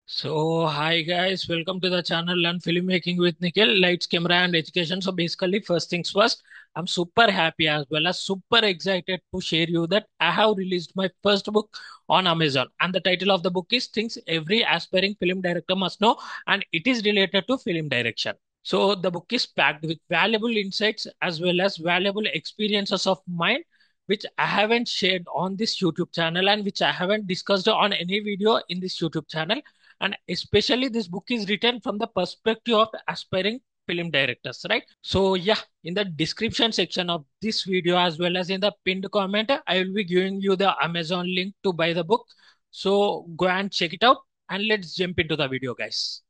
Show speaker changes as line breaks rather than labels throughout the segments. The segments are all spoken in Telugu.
Hi guys, welcome to the channel Learn Filmmaking with Nikhil. Lights, camera, and education. So, basically, first things first, I'm super happy as well as super excited to share you that I have released my first book on Amazon, and the title of the book is Things Every Aspiring Film Director Must Know, and it is related to film direction. So, the book is packed with valuable insights as well as valuable experiences of mine, which I haven't shared on this YouTube channel and which I haven't discussed on any video in this YouTube channel. And especially this book is written from the perspective of aspiring film directors, right? So yeah, in the description section of this video as well as in the pinned comment, I will be giving you the Amazon link to buy the book. So go and check it out, and let's jump into the video, guys.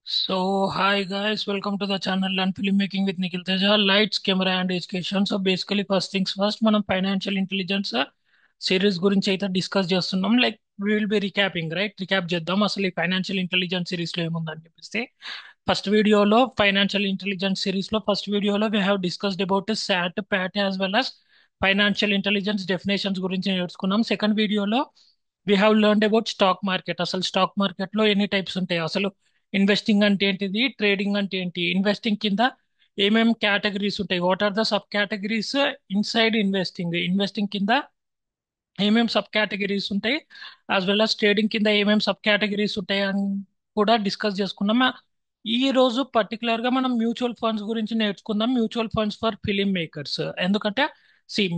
So hi guys, welcome to the channel Learn Filmmaking with Nikhil Teja. Lights, camera and education. So basically first things first, మనం ఫైనాన్షియల్ ఇంటెలిజెన్స్ సిరీస్ గురించి అయితే డిస్కస్ చేస్తున్నాం. Like we will be recapping, right? Recap చేద్దాం అసలు ఈ ఫైనాన్షియల్ ఇంటెలిజెన్స్ సిరీస్ లో ఏముందని చెప్పేసి. ఫస్ట్ వీడియోలో we have discussed about sat pat as well as financial intelligence definitions గురించి నేర్చుకున్నాం. సెకండ్ వీడియోలో we have learned about stock market. అసలు స్టాక్ మార్కెట్ లో ఎన్ని టైప్స్ ఉంటాయి, అసలు ఇన్వెస్టింగ్ అంటే ఏంటిది, ట్రేడింగ్ అంటే ఏంటి, ఇన్వెస్టింగ్ కింద ఏమేం కేటగిరీస్ ఉంటాయి, what are the sub categories inside investing, investing కింద ఏమేం సబ్ కేటగిరీస్ ఉంటాయి, యాజ్ వెల్ as ట్రేడింగ్ కింద ఏమేం సబ్ కేటగిరీస్ ఉంటాయి అని కూడా డిస్కస్ చేసుకున్నాం. ఈ రోజు పర్టికులర్ గా మనం మ్యూచువల్ ఫండ్స్ గురించి నేర్చుకుందాం. Mutual funds for film makers. ఎందుకంటే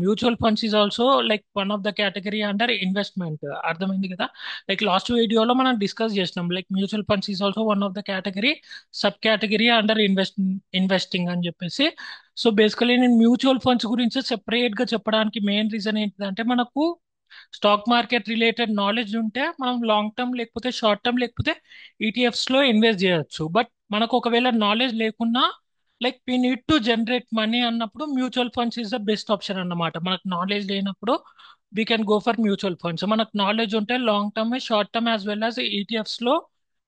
mutual funds is also like one of the category under investment. అర్థమైంది కదా? లైక్ లాస్ట్ వీడియోలో మనం డిస్కస్ చేసినాం, like mutual funds is also one of the category, sub category under investing అని చెప్పేసి. సో బేసికలీ నేను మ్యూచువల్ ఫండ్స్ గురించి సెపరేట్ గా చెప్పడానికి మెయిన్ రీజన్ ఏంటిదంటే, మనకు స్టాక్ మార్కెట్ రిలేటెడ్ నాలెడ్జ్ ఉంటే మనం లాంగ్ టర్మ్ లేకపోతే షార్ట్ టర్మ్ లేకపోతే ఈటీఎఫ్స్ లో ఇన్వెస్ట్ చేయొచ్చు. బట్ మనకు ఒకవేళ నాలెడ్జ్ లేకున్నా, like we need to generate money అన్నప్పుడు mutual funds is the best option అన్నమాట. మనకు నాలెడ్జ్ లేనప్పుడు we can go for mutual funds. మనకు నాలెడ్జ్ ఉంటే long term, short term as well as ETFs లో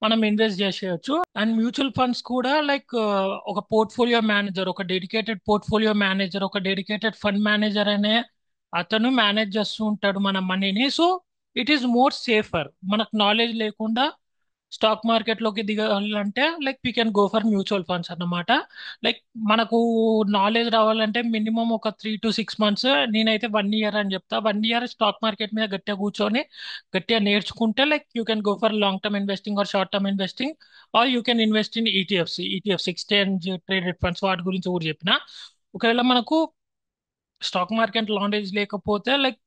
మనం ఇన్వెస్ట్ చేసేయచ్చు. అండ్ మ్యూచువల్ ఫండ్స్ కూడా లైక్ ఒక పోర్ట్ఫోలియో మేనేజర్, ఒక డెడికేటెడ్ పోర్ట్ఫోలియో మేనేజర్, ఒక డెడికేటెడ్ ఫండ్ మేనేజర్ అనే అతను మేనేజ్ చేస్తూ ఉంటాడు మన మనీని. So it is more safer. మనకు నాలెడ్జ్ లేకుండా స్టాక్ మార్కెట్ లోకి దిగాలంటే like we can go for mutual funds అన్నమాట. లైక్ మనకు నాలెడ్జ్ రావాలంటే మినిమం ఒక 3 to 6 months, నేనైతే 1 year అని చెప్తా. 1 year స్టాక్ మార్కెట్ మీద గట్టిగా కూర్చొని గట్టిగా నేర్చుకుంటే like you can go for long term investing or short term investing, or you can invest in ETFs exchange traded funds, వాటి గురించి కూడా చెప్పిన. ఒకవేళ మనకు స్టాక్ మార్కెట్ నాలెడ్జ్ లేకపోతే like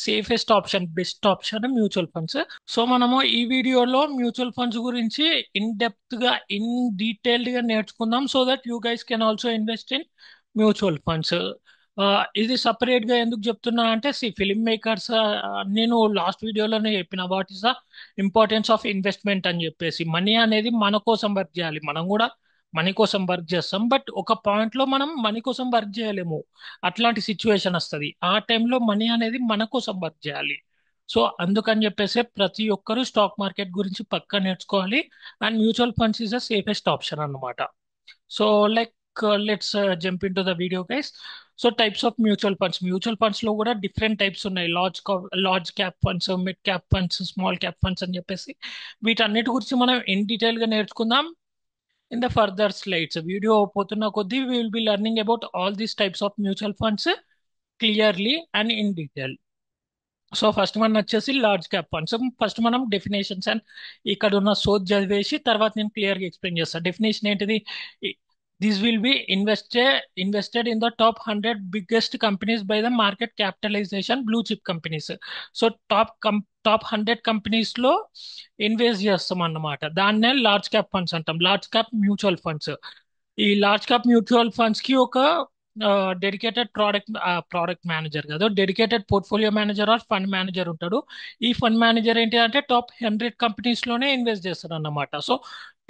safest option, best option mutual funds. So మనము ఈ వీడియోలో మ్యూచువల్ ఫండ్స్ గురించి ఇన్ డెప్త్ గా, ఇన్ డీటెయిల్డ్ గా నేర్చుకుందాం, so that you guys can also invest in mutual funds. ఇది సపరేట్ గా ఎందుకు చెప్తున్నా అంటే, ఫిలిం మేకర్స్, నేను లాస్ట్ వీడియోలోనే చెప్పిన what is the importance of investment అని చెప్పేసి. మనీ అనేది మన కోసం వర్క్ చేయాలి, మనం కూడా మనీ కోసం వర్క్ చేస్తాం. బట్ ఒక పాయింట్ లో మనం మనీ కోసం వర్క్ చేయలేము, అట్లాంటి సిచ్యువేషన్ వస్తుంది. ఆ టైంలో మనీ అనేది మన కోసం వర్క్ చేయాలి. సో అందుకని చెప్పేసి ప్రతి ఒక్కరూ స్టాక్ మార్కెట్ గురించి పక్కా నేర్చుకోవాలి. And mutual funds is the safest option అన్నమాట. So like let's jump into the video guys. So types of mutual funds లో కూడా డిఫరెంట్ టైప్స్ ఉన్నాయి. Large cap funds, mid cap funds, small cap funds అని చెప్పేసి. వీటన్నిటి గురించి మనం ఇన్ డీటెయిల్ గా నేర్చుకుందాం in the further slides. Video పోతున్న కొద్దీ we will be learning about all these types of mutual funds clearly and in detail. So first మనం వచ్చేసి లార్జ్ క్యాప్ ఫండ్స్. ఫస్ట్ మనం డెఫినేషన్స్ అండ్ ఇక్కడ ఉన్న సోచ్ చదివేసి తర్వాత నేను క్లియర్గా ఎక్స్ప్లెయిన్ చేస్తాను. డెఫినేషన్ ఏంటిది? This will be invested in the top 100 biggest companies by the market capitalization, blue chip companies. So top 100 companies లో ఇన్వెస్ట్ చేస్తాం అన్నమాట. దాన్నే లార్జ్ క్యాప్ ఫండ్స్ అంటాం, లార్జ్ క్యాప్ మ్యూచువల్ ఫండ్స్. ఈ లార్జ్ క్యాప్ మ్యూచువల్ ఫండ్స్ కి ఒక డెడికేటెడ్ ప్రోడక్ట్ మేనేజర్ కదా, dedicated portfolio manager or fund manager ఉంటాడు. ఈ ఫండ్ మేనేజర్ ఏంటి అంటే టాప్ 100 కంపెనీస్ లోనే ఇన్వెస్ట్ చేస్తాడు అన్నమాట. సో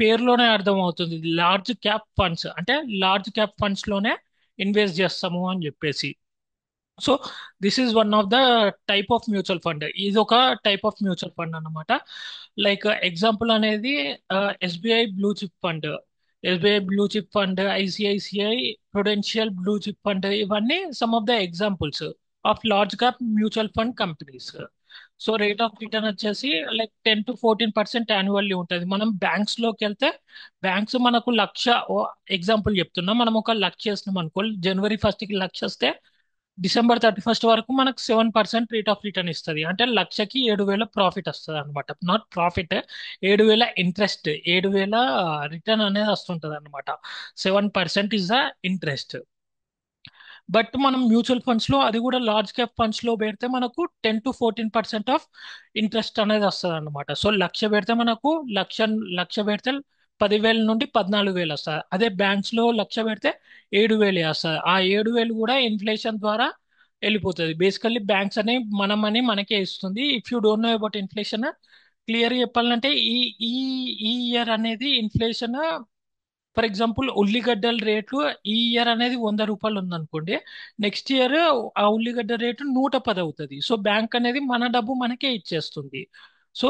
పేరులోనే అర్థం అవుతుంది, లార్జ్ క్యాప్ ఫండ్స్ అంటే లార్జ్ క్యాప్ ఫండ్స్ లోనే ఇన్వెస్ట్ చేస్తాము అని చెప్పేసి. So this is one of the type of mutual fund. ఇది ఒక టైప్ ఆఫ్ మ్యూచువల్ ఫండ్ అన్నమాట. లైక్ ఎగ్జాంపుల్ అనేది SBI blue chip fund, ICICI Prudential blue chip fund, ఇవన్నీ some of the examples of large cap mutual fund companies. So rate of return వచ్చేసి లైక్ 10 to 14% యాన్యువల్లీ ఉంటుంది. మనం బ్యాంక్స్ లోకి వెళ్తే బ్యాంక్స్ మనకు లక్ష, ఎగ్జాంపుల్ చెప్తున్నా, మనం ఒక లక్ష చేసినాం అనుకో, January 1st కి లక్ష వస్తే December 31st వరకు మనకు 7% రేట్ ఆఫ్ రిటర్న్ ఇస్తుంది. అంటే లక్షకి 7,000 ప్రాఫిట్ వస్తుంది అనమాట. నాట్ ప్రాఫిట్, 7,000 ఇంట్రెస్ట్, 7,000 రిటర్న్ అనేది వస్తుంటది అనమాట. 7% ఇస్ ద ఇంట్రెస్ట్. బట్ మనం మ్యూచువల్ ఫండ్స్ లో, అది కూడా లార్జ్ క్యాప్ ఫండ్స్ లో పెడితే మనకు 10 to 14% ఆఫ్ ఇంట్రెస్ట్ అనేది వస్తుంది అనమాట. సో లక్ష పెడితే మనకు లక్ష లక్ష పెడితే 10,000 నుండి 14,000 వస్తుంది. అదే బ్యాంక్స్ లో లక్ష పెడితే 7,000 వస్తుంది. ఆ 7,000 కూడా ఇన్ఫ్లేషన్ ద్వారా వెళ్ళిపోతుంది. బేసికల్లీ బ్యాంక్స్ అనే మన మనీ మనకే ఇస్తుంది. If you don't know about inflation, clear చెప్పాలంటే ఈ ఈ ఈ ఇయర్ అనేది ఇన్ఫ్లేషన్, ఫర్ ఎగ్జాంపుల్ ఉల్లిగడ్డల రేటు ఈ ఇయర్ అనేది ₹100 ఉందనుకోండి, నెక్స్ట్ ఇయర్ ఆ ఉల్లిగడ్డ రేటు 110 అవుతుంది. సో బ్యాంక్ అనేది మన డబ్బు మనకే ఇచ్చేస్తుంది. సో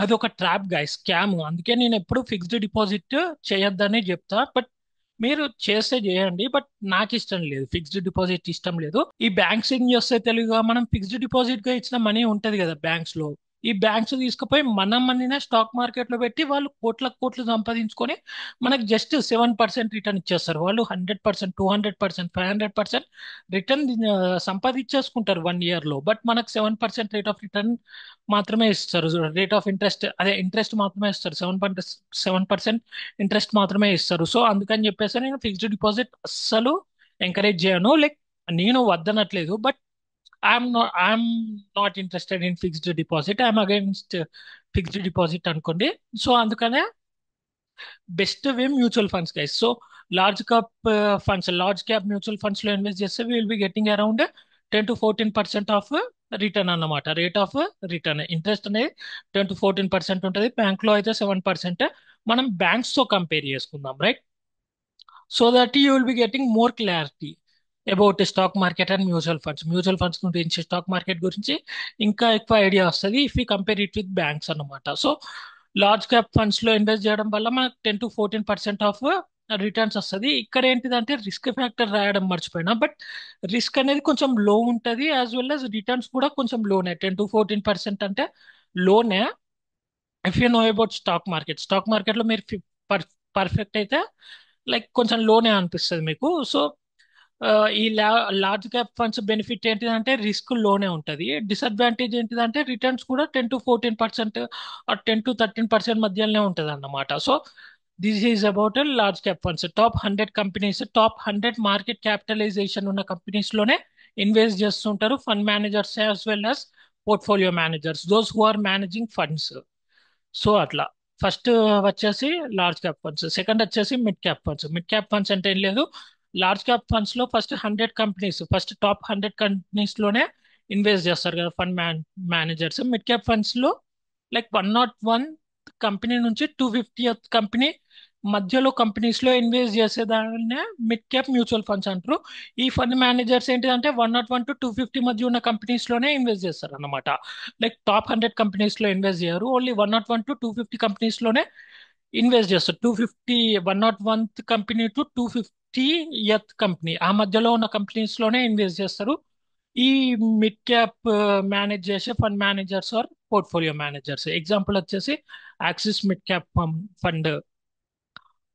అది ఒక ట్రాప్ గాయ, స్కామ్. అందుకే నేను ఎప్పుడు ఫిక్స్డ్ డిపాజిట్ చేయొద్దనే చెప్తా. బట్ మీరు చేస్తే చేయండి, బట్ నాకు ఇష్టం లేదు, ఫిక్స్డ్ డిపాజిట్ ఇష్టం లేదు. ఈ బ్యాంక్స్ ఏం చేస్తాయి తెలుగుగా, మనం ఫిక్స్డ్ డిపాజిట్ గా ఇచ్చిన మనీ ఉంటది కదా బ్యాంక్స్ లో, ఈ బ్యాంక్స్ తీసుకుపోయి మన మనీనే స్టాక్ మార్కెట్ లో పెట్టి వాళ్ళు కోట్ల కోట్లు సంపాదించుకొని మనకు జస్ట్ 7% రిటర్న్ ఇచ్చేస్తారు. వాళ్ళు 100%, 200%, 500% రిటర్న్ సంపాదించేసుకుంటారు 1 ఇయర్ లో. బట్ మనకు 7% రేట్ ఆఫ్ రిటర్న్ మాత్రమే ఇస్తారు. రేట్ ఆఫ్ ఇంట్రెస్ట్, అదే ఇంట్రెస్ట్ మాత్రమే ఇస్తారు. 7% ఇంట్రెస్ట్ మాత్రమే ఇస్తారు. సో అందుకని చెప్పేసి నేను ఫిక్స్డ్ డిపాజిట్ అస్సలు ఎంకరేజ్ చేయను. లైక్ నేను వద్దనట్లేదు, but I'm not interested in fixed deposit, I'm against fixed deposit అనుకోండి. సో అందుకనే best way mutual funds guys. So large cap mutual funds లో ఇన్వెస్ట్ చేస్తే will be getting around 10 to 14% of return అన్నమాట. రేట్ ఆఫ్ రిటర్న్, ఇంట్రెస్ట్ అనేది 10 to 14% ఉంటుంది. బ్యాంక్ లో అయితే 7%. మనం బ్యాంక్స్ తో కంపేర్ చేసుకుందాం, right? So that you will be getting more clarity about stock market and mutual funds గురించి, స్టాక్ మార్కెట్ గురించి ఇంకా ఎక్కువ ఐడియా వస్తుంది if you compare it with banks అన్నమాట. సో లార్జ్ క్యాప్ ఫండ్స్ లో ఇన్వెస్ట్ చేయడం వల్ల మనకు 10 to 14% ఆఫ్ రిటర్న్స్ వస్తుంది. ఇక్కడ ఏంటిదంటే రిస్క్ ఫ్యాక్టర్ రాయడం మర్చిపోయినా, బట్ రిస్క్ అనేది కొంచెం లో ఉంటుంది, యాజ్ వెల్ as రిటర్న్స్ కూడా కొంచెం లోనే. 10 to 14% అంటే లోనే. If you know about stock market లో మీరు పర్ఫెక్ట్ అయితే లైక్ కొంచెం లోనే అనిపిస్తుంది మీకు. సో ఈ లార్జ్ క్యాప్ ఫండ్స్ బెనిఫిట్ ఏంటిదంటే రిస్క్ లోనే ఉంటుంది. డిసడ్వాంటేజ్ ఏంటిదంటే రిటర్న్స్ కూడా 10 to 14% ఆర్ 10 to 13% మధ్యలోనే ఉంటుంది అన్నమాట. So this is about large cap funds. Top 100 companies, top 100 market capitalization ఉన్న కంపెనీస్ లోనే ఇన్వెస్ట్ చేస్తుంటారు fund managers as well as portfolio managers, those who are managing funds. So అట్లా ఫస్ట్ వచ్చేసి లార్జ్ క్యాప్ ఫండ్స్, సెకండ్ వచ్చేసి మిడ్ క్యాప్ ఫండ్స్ అంటే ఏం లేదు. లార్జ్ క్యాప్ ఫండ్స్ లో ఫస్ట్ టాప్ 100 కంపెనీస్ లోనే ఇన్వెస్ట్ చేస్తారు కదా fund managers. Mid cap funds లో లైక్ 101 కంపెనీ నుంచి 250th కంపెనీ మధ్యలో కంపెనీస్ లో ఇన్వెస్ట్ చేసేదాన్నే మిడ్ క్యాప్ మ్యూచువల్ ఫండ్స్ అంటారు. ఈ ఫండ్ మేనేజర్స్ ఏంటిదంటే 101 to 250 మధ్య ఉన్న కంపెనీస్ లోనే ఇన్వెస్ట్ చేస్తారు అన్నమాట. లైక్ టాప్ 100 కంపెనీస్ లో ఇన్వెస్ట్ చేయరు, ఓన్లీ 101 to 250 కంపెనీస్ లోనే ఇన్వెస్ట్ చేస్తారు. 101th company to 250th company ఆ మధ్యలో ఉన్న కంపెనీస్ లోనే ఇన్వెస్ట్ చేస్తారు ఈ మిడ్ క్యాప్ మేనేజ్ చేసే fund managers or portfolio managers. Example వచ్చేసి Axis mid cap fund,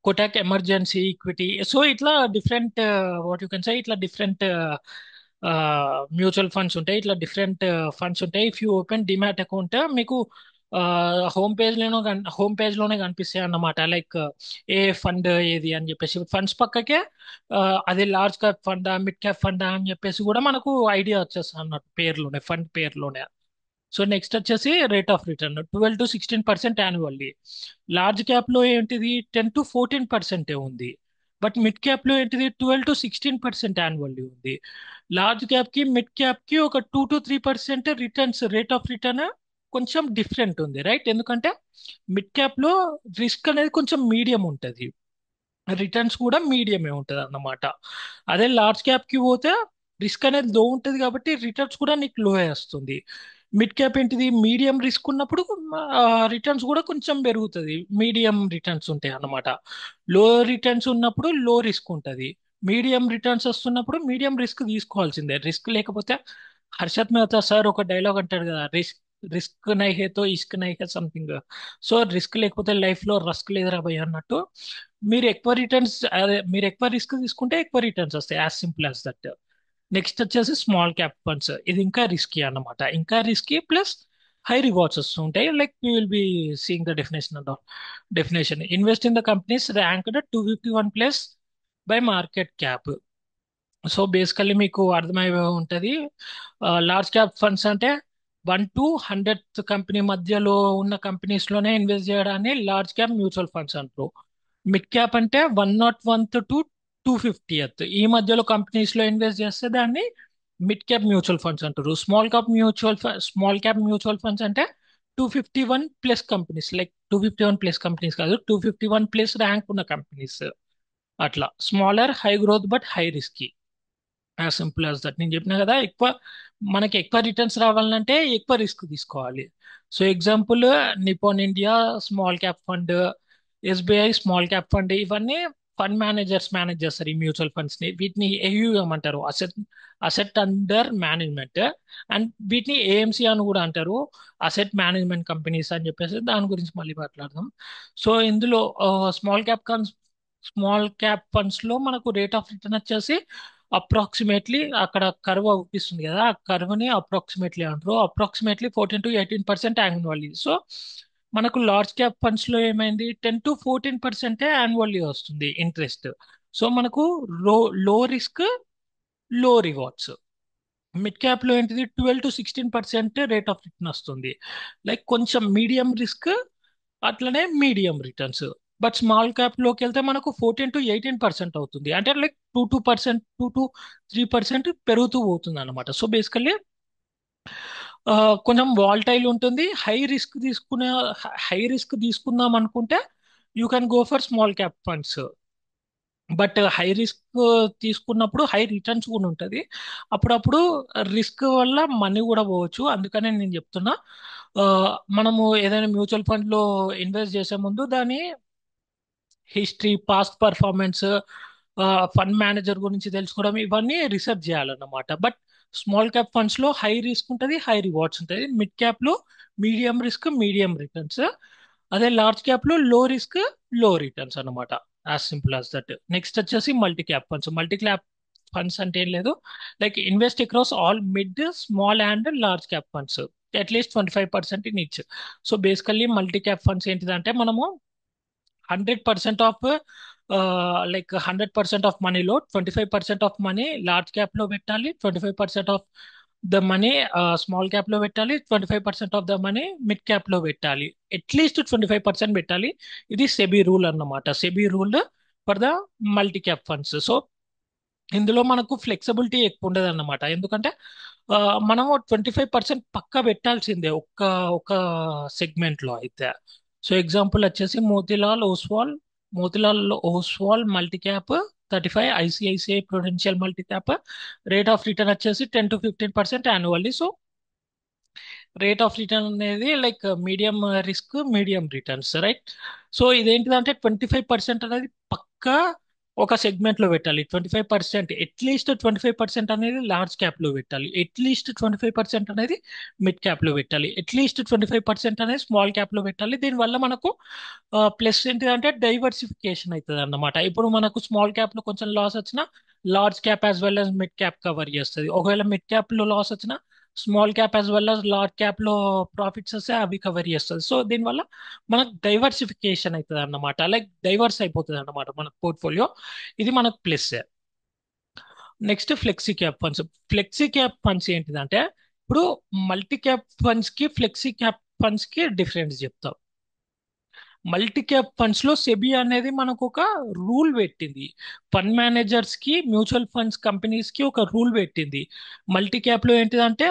Kotak emergency equity. So ఇట్లా different, what you can say, ఇట్లా డిఫరెంట్ మ్యూచువల్ ఫండ్స్ ఉంటాయి, ఇట్లా డిఫరెంట్ ఫండ్స్ ఉంటాయి. If you open demat account మీకు హోమ్ పేజ్ లోనే కనిపిస్తాయి అన్నమాట. లైక్ ఏ ఫండ్ ఏది అని చెప్పేసి ఫండ్స్ పక్కకే అదే large cap funda mid cap funda అని చెప్పేసి కూడా మనకు ఐడియా వచ్చేస్తుంది అన్నట్టు పేరులోనే, ఫండ్ పేరులోనే. సో నెక్స్ట్ వచ్చేసి rate of return 12 to 16% annually. Large cap లో ఏంటిది 10 to 14% ఉంది. బట్ మిడ్ క్యాప్ లో ఏంటిది 12 to 16% యాన్యువల్లీ ఉంది. లార్జ్ క్యాప్ కి మిడ్ క్యాప్ కి ఒక 2 to 3% returns, rate of return కొంచెం డిఫరెంట్ ఉంది, రైట్? ఎందుకంటే మిడ్ క్యాప్ లో రిస్క్ అనేది కొంచెం మీడియం ఉంటుంది, రిటర్న్స్ కూడా మీడియమే ఉంటుంది అన్నమాట. అదే లార్జ్ క్యాప్ కి పోతే రిస్క్ అనేది లో ఉంటుంది కాబట్టి రిటర్న్స్ కూడా నీకు లో వస్తుంది. మిడ్ క్యాప్ ఏంటిది మీడియం రిస్క్ ఉన్నప్పుడు రిటర్న్స్ కూడా కొంచెం పెరుగుతుంది, మీడియం రిటర్న్స్ ఉంటాయి అన్నమాట. లో రిటర్న్స్ ఉన్నప్పుడు లో రిస్క్ ఉంటుంది, మీడియం రిటర్న్స్ వస్తున్నప్పుడు మీడియం రిస్క్ తీసుకోవాల్సిందే. రిస్క్ లేకపోతే హర్షత్ మెహతా సార్ ఒక డైలాగ్ అంటాడు కదా, రిస్క్ రిస్క్ నై హే తో ఇష్క్ నై హే సంథింగ్. సో రిస్క్ లేకపోతే లైఫ్ లో రస్క్ లేదురా భయ్ అన్నట్టు. మీరు ఎక్కువ రిస్క్ తీసుకుంటే ఎక్కువ రిటర్న్స్ వస్తాయి, as simple as that. Next వచ్చేసి స్మాల్ క్యాప్ ఫండ్స్. ఇది ఇంకా రిస్కీ అన్నమాట, ఇంకా రిస్కీ ప్లస్ హై రివార్డ్స్ వస్తుంటాయి. Like you will be seeing the definition and definition. Invest in the companies ranked 251 place by market cap. So basically మీకు అర్థమై ఉంటుంది. లార్జ్ క్యాప్ ఫండ్స్ అంటే 1 to 100th కంపెనీ మధ్యలో ఉన్న కంపెనీస్ లోనే ఇన్వెస్ట్ చేయడాన్ని లార్జ్ క్యాప్ మ్యూచువల్ ఫండ్స్ అంటారు. మిడ్ క్యాప్ అంటే 101th to 250th ఈ మధ్యలో కంపెనీస్ లో ఇన్వెస్ట్ చేస్తే దాన్ని మిడ్ క్యాప్ మ్యూచువల్ ఫండ్స్ అంటారు. స్మాల్ క్యాప్ మ్యూచువల్ ఫండ్స్ అంటే 251 plus companies, like 251 plus companies కాదు, 251 ప్లస్ ర్యాంక్ ఉన్న కంపెనీస్. అట్లా smaller, high growth but high risky, as simple as that. నేను చెప్పినా కదా, మనకి ఎక్కువ రిటర్న్స్ రావాలంటే ఎక్కువ రిస్క్ తీసుకోవాలి. So example, Nippon India small cap fund, SBI small cap fund, ఇవన్నీ ఫండ్ మేనేజర్స్ మేనేజ్ చేస్తారు ఈ మ్యూచువల్ ఫండ్స్ ని. వీటిని ఏయుఎం అంటారు, అసెట్ అండర్ మేనేజ్మెంట్. అండ్ వీటిని ఏఎంసి అని కూడా అంటారు, అసెట్ మేనేజ్మెంట్ కంపెనీస్ అని చెప్పేసి. దాని గురించి మళ్ళీ మాట్లాడదాం. సో ఇందులో small cap small cap funds లో మనకు రేట్ ఆఫ్ రిటర్న్ వచ్చేసి అప్రాక్సిమేట్లీ, అక్కడ కర్వ్ అవుపిస్తుంది కదా, ఆ కర్వ్ ని అప్రాక్సిమేట్లీ అంటారు. Approximately 14 to 18% annually. సో మనకు లార్జ్ క్యాప్ ఫండ్స్ లో ఏమైంది, 10 to 14% యాన్యువల్లీ వస్తుంది ఇంట్రెస్ట్. సో మనకు లో లో రిస్క్, లో రివార్డ్స్. మిడ్ క్యాప్ లో ఏంటిది 12 to 16% రేట్ ఆఫ్ రిటర్న్ వస్తుంది. లైక్ కొంచెం మీడియం రిస్క్, అట్లనే medium returns. But small cap లోకి వెళ్తే మనకు 14 to 18% అవుతుంది. అంటే లైక్ 2% 2 to 3% పెరుగుతూ పోతుంది అనమాట. సో బేసికల్లీ కొంచెం వాల్టైల్ ఉంటుంది. హై రిస్క్ తీసుకుందాం అనుకుంటే you can go for small cap funds. But high risk తీసుకున్నప్పుడు హై రిటర్న్స్ కూడా ఉంటుంది. అప్పుడప్పుడు రిస్క్ వల్ల మనీ కూడా పోవచ్చు. అందుకనే నేను చెప్తున్నా, ఆ, మనము ఏదైనా మ్యూచువల్ ఫండ్ లో ఇన్వెస్ట్ చేసే ముందు దాని history, past performance, fund manager గురించి తెలుసుకోవడం, ఇవన్నీ రీసెర్చ్ చేయాలన్నమాట. బట్ స్మాల్ క్యాప్ ఫండ్స్ లో హై రిస్క్ ఉంటుంది, హై రివార్డ్స్ ఉంటుంది. మిడ్ క్యాప్ లో మీడియం రిస్క్, మీడియం రిటర్న్స్. అదే లార్జ్ క్యాప్ లో లో రిస్క్, లో రిటర్న్స్ అన్నమాట. As simple as that. Next వచ్చేసి multi cap funds. Multi cap funds అంటే ఏం లేదు, like invest across all mid, small and large cap funds, at least 25% in each. So basically multi cap funds ఏంటిదంటే, మనము 100% ఆఫ్, లైక్ 100% ఆఫ్ మనీలో 25% ఆఫ్ మనీ లార్జ్ క్యాప్ లో పెట్టాలి, 25% of the money small cap లో పెట్టాలి, 25% of the money mid cap లో పెట్టాలి, అట్లీస్ట్ 25% పెట్టాలి. ఇది సెబీ రూల్ అన్నమాట, SEBI rule for the multi cap funds. So ఇందులో మనకు ఫ్లెక్సిబిలిటీ ఎక్కువ ఉండదు అన్నమాట. ఎందుకంటే ఆ, మనము 25% పక్కా పెట్టాల్సిందే ఒక సెగ్మెంట్ లో అయితే. సో ఎగ్జాంపుల్ వచ్చేసి Motilal Oswal multi cap 35, ICICI Prudential multi cap. Rate of return వచ్చేసి 10 to 15% annually. So rate of return అనేది like medium risk, medium returns, right. So ఇదేంటిదంటే 25% అనేది పక్కా ఒక సెగ్మెంట్ లో పెట్టాలి. 25%, అట్లీస్ట్ 25% అనేది లార్జ్ క్యాప్ లో పెట్టాలి, అట్లీస్ట్ 25% అనేది మిడ్ క్యాప్ లో పెట్టాలి, అట్లీస్ట్ 25% అనేది స్మాల్ క్యాప్ లో పెట్టాలి. దీనివల్ల మనకు ప్లస్ ఏంటిదంటే డైవర్సిఫికేషన్ అవుతుంది అన్నమాట. ఇప్పుడు మనకు స్మాల్ క్యాప్ లో కొంచెం లాస్ వచ్చినా large cap as well as mid cap cover చేస్తుంది. ఒకవేళ మిడ్ క్యాప్ లో లాస్ వచ్చినా small cap as well as large cap లో ప్రాఫిట్స్ వస్తే అవి కవర్ చేస్తుంది. సో దీనివల్ల మనకు డైవర్సిఫికేషన్ అవుతుంది అన్నమాట, లైక్ డైవర్స్ అయిపోతుంది అన్నమాట మన పోర్ట్ఫోలియో. ఇది మనకు plus. Next flexi cap funds. Flexi cap funds ఏంటిదంటే, ఇప్పుడు మల్టీ క్యాప్ ఫండ్స్ కి ఫ్లెక్సీ క్యాప్ ఫండ్స్ కి డిఫరెన్స్ చెప్తాం. మల్టీ క్యాప్ ఫండ్స్ లో సెబీ అనేది మనకు ఒక రూల్ పెట్టింది. ఫండ్ మేనేజర్స్ కి, మ్యూచువల్ ఫండ్స్ కంపెనీస్ కి ఒక రూల్ పెట్టింది. మల్టీ క్యాప్ లో ఏంటిదంటే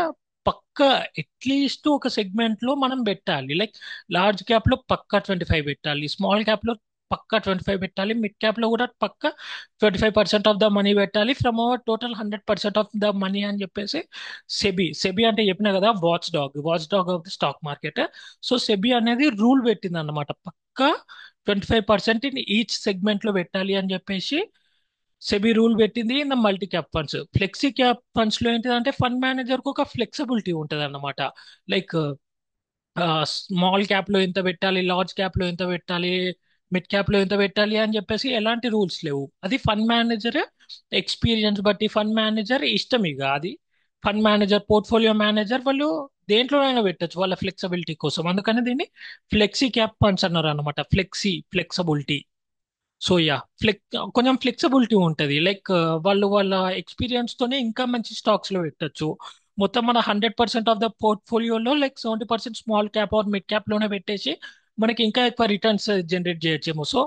పక్క అట్లీస్ట్ ఒక సెగ్మెంట్ లో మనం పెట్టాలి. లైక్ లార్జ్ క్యాప్ లో పక్క 25 పెట్టాలి, స్మాల్ క్యాప్ లో పక్క 25 పెట్టాలి, మిడ్ క్యాప్ లో కూడా పక్క 25% ఆఫ్ ద మనీ పెట్టాలి from our total 100% of the money అని చెప్పేసి సెబీ అంటే చెప్పిన కదా, watch dog of the stock market. So SEBI అనేది రూల్ పెట్టింది అన్నమాట, పక్కా 25% ఈచ్ సెగ్మెంట్ లో పెట్టాలి అని చెప్పేసి సెబీ రూల్ పెట్టింది in the multi cap funds. Flexi cap funds లో ఏంటిదంటే ఫండ్ మేనేజర్ కు ఒక ఫ్లెక్సిబిలిటీ ఉంటుంది అన్నమాట. లైక్ స్మాల్ క్యాప్ లో ఎంత పెట్టాలి, లార్జ్ క్యాప్ లో ఎంత పెట్టాలి, మిడ్ క్యాప్ లో ఎంత పెట్టాలి అని చెప్పేసి ఎలాంటి రూల్స్ లేవు. అది ఫండ్ మేనేజర్ ఎక్స్పీరియన్స్ బట్టి, ఫండ్ మేనేజర్ ఇష్టం. ఇక అది ఫండ్ మేనేజర్, పోర్ట్ఫోలియో మేనేజర్ వాళ్ళు దేంట్లోనైనా పెట్టొచ్చు వాళ్ళ ఫ్లెక్సిబిలిటీ కోసం. అందుకని దీన్ని ఫ్లెక్సీ క్యాప్ ఫండ్స్ అన్నారు అనమాట. ఫ్లెక్సిబిలిటీ. సో యా, కొంచెం ఫ్లెక్సిబిలిటీ ఉంటుంది. లైక్ వాళ్ళు వాళ్ళ ఎక్స్పీరియన్స్ తోనే ఇంకా మంచి స్టాక్స్ లో పెట్టచ్చు. మొత్తం మన 100% ఆఫ్ ద పోర్ట్ఫోలియోలో like 70% small cap or mid cap లోనే పెట్టేసి మనకి ఇంకా ఎక్కువ రిటర్న్స్ జనరేట్ చేయొచ్చేమో. సో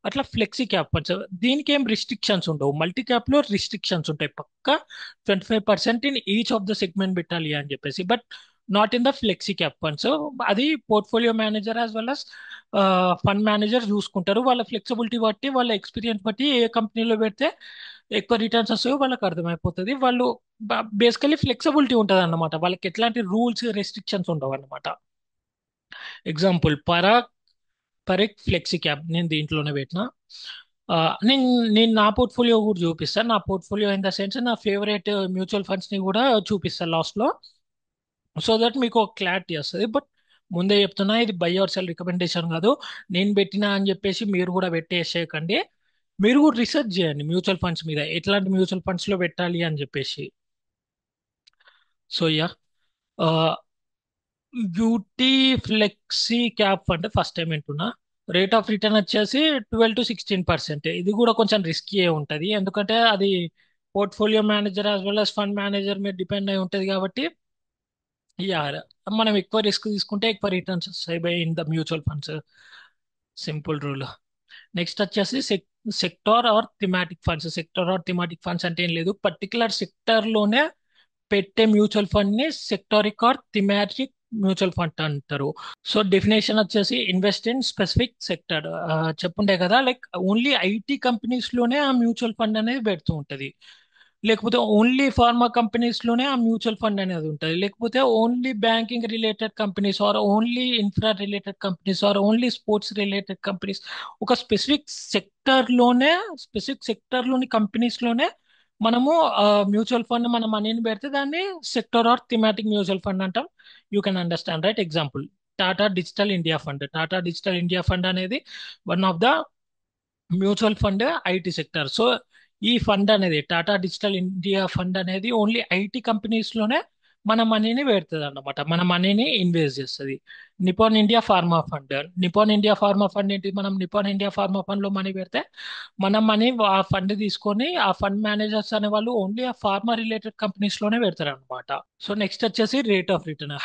అట్లా ఫ్లెక్సీ క్యాప్ ఫండ్స్, దీనికి ఏం రిస్ట్రిక్షన్స్ ఉండవు. మల్టీ క్యాప్ లో రిస్ట్రిక్షన్స్ ఉంటాయి పక్కా. 25% in each of the segment పెట్టాలి అని చెప్పేసి, but not in the flexi cap funds. అది portfolio manager as well fund manager చూసుకుంటారు. వాళ్ళ ఫ్లెక్సిబిలిటీ బట్టి, వాళ్ళ ఎక్స్పీరియన్స్ బట్టి ఏ కంపెనీలో పెడితే ఎక్కువ రిటర్న్స్ వస్తాయో వాళ్ళకి అర్థమైపోతుంది. వాళ్ళు బేసికలీ ఫ్లెక్సిబిలిటీ ఉంటుంది అన్నమాట. వాళ్ళకి ఎట్లాంటి రూల్స్ రెస్ట్రిక్షన్స్ ఉండవు అన్నమాట. ఎగ్జాంపుల్ పరెక్ ఫ్లెక్సీ క్యాప్ నేను దీంట్లోనే పెట్టిన. ఆ, నేను నేను నా పోర్ట్ఫోలియో కూడా చూపిస్తాను. నా పోర్ట్ఫోలియో ఇన్ ద సెన్స్ నా ఫేవరెట్ మ్యూచువల్ ఫండ్స్ ని కూడా చూపిస్తాను లాస్ట్ లో, సో దట్ మీకు ఒక క్లారిటీ వస్తుంది. బట్ ముందే చెప్తున్నా, ఇది బై ఆర్ సెల్ రికమెండేషన్ కాదు. నేను పెట్టినా అని చెప్పేసి మీరు కూడా పెట్టేసేయకండి. మీరు కూడా రీసెర్చ్ చేయండి మ్యూచువల్ ఫండ్స్ మీద, ఎట్లాంటి మ్యూచువల్ ఫండ్స్ లో పెట్టాలి అని చెప్పేసి. So yeah, UTI flexi cap fund first time వింటున్నా. రేట్ ఆఫ్ రిటర్న్ వచ్చేసి 12 to 16%. ఇది కూడా కొంచెం రిస్కీ ఉంటుంది, ఎందుకంటే అది portfolio manager as well as fund manager మీద డిపెండ్ అయి ఉంటుంది కాబట్టి. యా, మనం ఎక్కువ రిస్క్ తీసుకుంటే ఎక్కువ రిటర్న్స్ వస్తాయి buy in the mutual funds. Simple rule. Next వచ్చేసి sector or thematic funds. Sector or thematic funds అంటే ఏం లేదు, పర్టికులర్ సెక్టర్ లోనే పెట్టే మ్యూచువల్ ఫండ్ ని సెక్టారిక్ ఆర్ థిమాటిక్ మ్యూచువల్ ఫండ్ అంటారు. సో డెఫినేషన్ వచ్చేసి ఇన్వెస్ట్ ఇన్ స్పెసిఫిక్ సెక్టర్. చెప్పుండే కదా, లైక్ ఓన్లీ ఐటీ కంపెనీస్ లోనే ఆ మ్యూచువల్ ఫండ్ అనేది పెడుతూ ఉంటది. లేకపోతే ఓన్లీ ఫార్మా కంపెనీస్ లోనే ఆ మ్యూచువల్ ఫండ్ అనేది ఉంటుంది. లేకపోతే only banking related companies or only infra related companies or only sports related companies, ఒక స్పెసిఫిక్ సెక్టర్ లోని కంపెనీస్ లోనే మనము మ్యూచువల్ ఫండ్ మన మనీని పెడితే దాన్ని sector or thematic mutual fund అంటాం. You can understand right. Example, Tata digital India fund అనేది one of the mutual fund IT sector. So ఈ ఫండ్ అనేది, టాటా డిజిటల్ ఇండియా ఫండ్ అనేది ఓన్లీ ఐటీ కంపెనీస్ లోనే మన మనీని పెడుతుంది అన్నమాట, మన మనీని ఇన్వెస్ట్ చేస్తుంది. నిపాన్ ఇండియా ఫార్మా ఫండ్ ఏంటి, మనం నిపాన్ ఇండియా ఫార్మా ఫండ్ లో మనీ పెడితే మన మనీ ఆ ఫండ్ తీసుకొని ఆ ఫండ్ మేనేజర్స్ అనే వాళ్ళు ఓన్లీ ఆ ఫార్మా రిలేటెడ్ కంపెనీస్ లోనే పెడతారు అనమాట. సో నెక్స్ట్ వచ్చేసి రేట్ ఆఫ్ రిటర్న్,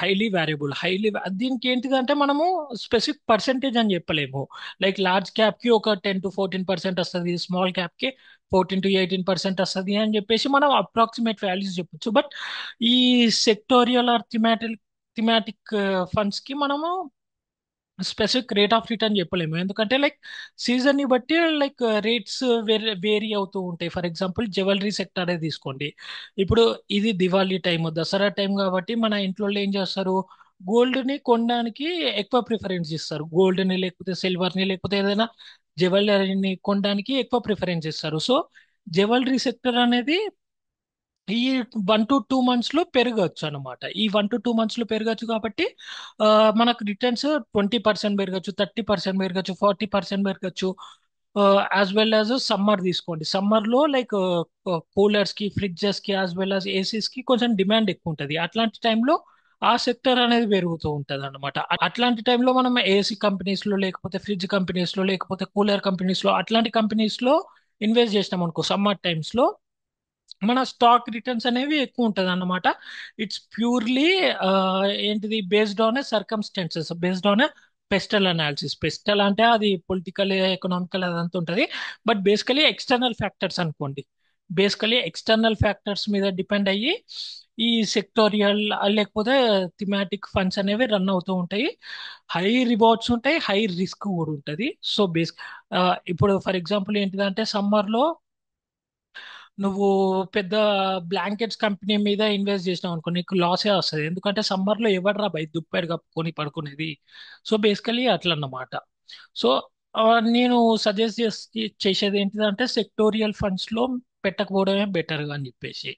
దీనికి ఏంటిదంటే మనము స్పెసిఫిక్ పర్సెంటేజ్ అని చెప్పలేము. లైక్ లార్జ్ క్యాప్ కి ఒక 10 to 14% వస్తుంది, స్మాల్ క్యాప్ కి 14 to 18% వస్తుంది అని చెప్పేసి మనం అప్రాక్సిమేట్ వాల్యూస్ చెప్పొచ్చు. బట్ ఈ సెక్టోరియల్ ఆర్ థిమాటిక్ ఫండ్స్ కి మనము స్పెసిఫిక్ రేట్ ఆఫ్ రిటర్న్ చెప్పలేము, ఎందుకంటే లైక్ సీజన్ ని బట్టి లైక్ రేట్స్ వేరీ అవుతూ ఉంటాయి. ఫర్ ఎగ్జాంపుల్ జ్యువెలరీ సెక్టర్ తీసుకోండి. ఇప్పుడు ఇది దివాళీ టైం, దసరా టైం కాబట్టి మన ఇంట్లో ఏం చేస్తారు, గోల్డ్ ని కొనడానికి ఎక్కువ ప్రిఫరెన్స్ ఇస్తారు. గోల్డ్ ని లేకపోతే సిల్వర్ ని లేకపోతే ఏదైనా జ్యువెలరీని కొనడానికి ఎక్కువ ప్రిఫరెన్స్ ఇస్తారు. సో జ్యువెలరీ సెక్టర్ అనేది ఈ 1 to 2 months లో పెరగచ్చు అనమాట. ఈ 1 to 2 months లో పెరగచ్చు కాబట్టి ఆ, మనకు రిటర్న్స్ 20% పెరగచ్చు, 30% పెరగచ్చు, 40% పెరగచ్చు. యాజ్ వెల్ యాజ్ సమ్మర్ తీసుకోండి. సమ్మర్ లో లైక్ కూలర్స్ కి, ఫ్రిడ్జెస్ కి యాజ్ వెల్ యాజ్ ఏసీస్ కి కొంచెం డిమాండ్ ఎక్కువ ఉంటుంది. అట్లాంటి టైంలో ఆ సెక్టర్ అనేది పెరుగుతూ ఉంటది అనమాట. అట్లాంటి టైంలో మనం ఏసీ కంపెనీస్ లో లేకపోతే ఫ్రిడ్జ్ కంపెనీస్ లో లేకపోతే కూలర్ కంపెనీస్ లో అట్లాంటి కంపెనీస్ లో ఇన్వెస్ట్ చేసినాం అనుకో సమ్మర్ టైమ్స్ లో, మన స్టాక్ రిటర్న్స్ అనేవి ఎక్కువ ఉంటుంది అన్నమాట. ఇట్స్ ప్యూర్లీ ఏంటిది, based on circumstances, based on PESTEL analysis. PESTEL అంటే అది పొలిటికల్ ఎకనామికల్ అదంతా ఉంటుంది. బట్ బేసికలీ ఎక్స్టర్నల్ ఫ్యాక్టర్స్ అనుకోండి, బేసికలీ ఎక్స్టర్నల్ ఫ్యాక్టర్స్ మీద డిపెండ్ అయ్యి ఈ సెక్టోరియల్ లేకపోతే థిమాటిక్ ఫండ్స్ అనేవి రన్ అవుతూ ఉంటాయి. హై రివార్డ్స్ ఉంటాయి, హై రిస్క్ కూడా ఉంటుంది. సో ఇప్పుడు ఫర్ ఎగ్జాంపుల్ ఏంటిదంటే సమ్మర్ లో నువ్వు పెద్ద బ్లాంకెట్స్ కంపెనీ మీద ఇన్వెస్ట్ చేసినావు అనుకో, నీకు లాసే వస్తుంది. ఎందుకంటే సమ్మర్ లో ఎవరు రా బై దుప్పటి కప్పుకొని పడుకునేది. సో బేసికలీ అట్లా అన్నమాట. సో ఆ, నేను సజెస్ట్ చేసేది ఏంటిదంటే సెక్టోరియల్ ఫండ్స్ లో పెట్టకపోవడమే బెటర్ అని చెప్పేసి.